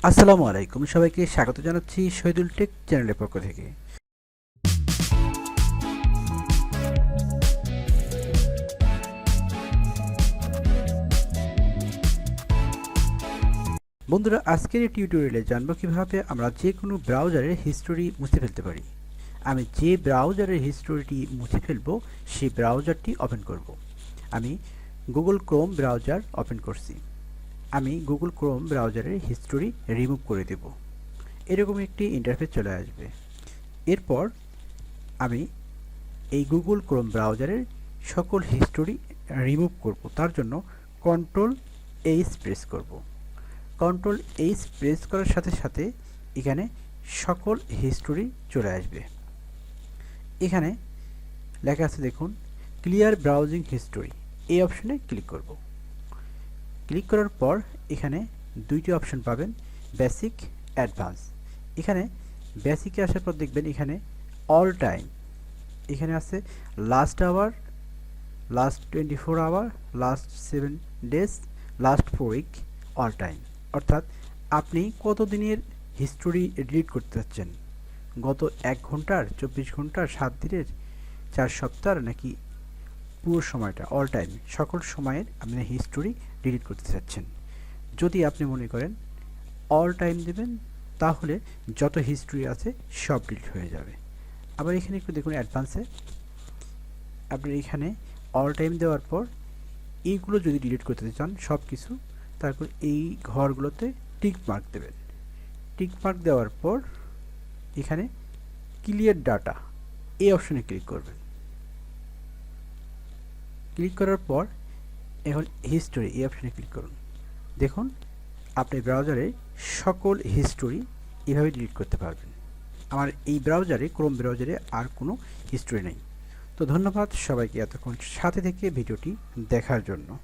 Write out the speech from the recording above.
আসসালামু আলাইকুম, সবাইকে স্বাগত জানাচ্ছি শহীদুল টেক চ্যানেলের পক্ষ থেকে। বন্ধুরা, আজকের এই টিউটোরিয়ালে জানবো কিভাবে আমরা যে কোনো ব্রাউজারের হিস্টোরি মুছে ফেলতে পারি। আমি যে ব্রাউজারের হিস্টোরিটি মুছে ফেলবো সেই ব্রাউজারটি ওপেন করব। আমি গুগল ক্রোম ব্রাউজার ওপেন করছি। আমি গুগল ক্রোম ব্রাউজারের হিস্টোরি রিমুভ করে দেব। এরকম একটি ইন্টারফেস চলে আসবে। এরপর আমি এই গুগল ক্রোম ব্রাউজারের সকল হিস্টোরি রিমুভ করব। তার জন্য কন্ট্রোল-এইচ প্রেস করব। কন্ট্রোল-এইচ প্রেস করার সাথে সাথে এখানে সকল হিস্টোরি চলে আসবে। এখানে লেখা আছে দেখুন, ক্লিয়ার ব্রাউজিং হিস্টোরি। এই অপশনে ক্লিক করব। ক্লিক করার পর এখানে দুইটি অপশন পাবেন, বেসিক, অ্যাডভান্স। এখানে বেসিকে আসার পর দেখবেন এখানে অল টাইম, এখানে আছে last hour, last 24 hour, last 7 days, last 4 week, all time. অর্থাৎ আপনি কত দিনের হিস্টোরি ডিলিট করতে চাচ্ছেন, গত 1 ঘন্টার, 24 ঘন্টার, 7 দিনের, 4 সপ্তাহ, নাকি পুরো সময়টা, অল টাইম, সকল সময়ের আপনি হিস্টোরি ডিলিট করতে চাচ্ছেন। যদি আপনি মনে করেন অল টাইম দেবেন, তাহলে যত হিস্টোরি আছে সব ডিলিট হয়ে যাবে। আবার এখানে একটু দেখুন, অ্যাডভান্সে আপনি এখানে অল টাইম দেওয়ার পর এইগুলো যদি ডিলিট করতে চান সব কিছু, তারপর এই ঘরগুলোতে টিক মার্ক দেবেন। টিক মার্ক দেওয়ার পর এখানে ক্লিয়ার ডাটা, এই অপশনে ক্লিক করবেন। ক্লিক করার পর এখন হিস্টোরি, এই অপশনে ক্লিক করুন। দেখুন আপনি ব্রাউজারে সকল হিস্টোরি এভাবে ডিলিট করতে পারবেন। আমার এই ব্রাউজারে, ক্রোম ব্রাউজারে আর কোনো হিস্টোরি নেই। তো ধন্যবাদ সবাইকে এতক্ষণ সাথে থেকে ভিডিওটি দেখার জন্য।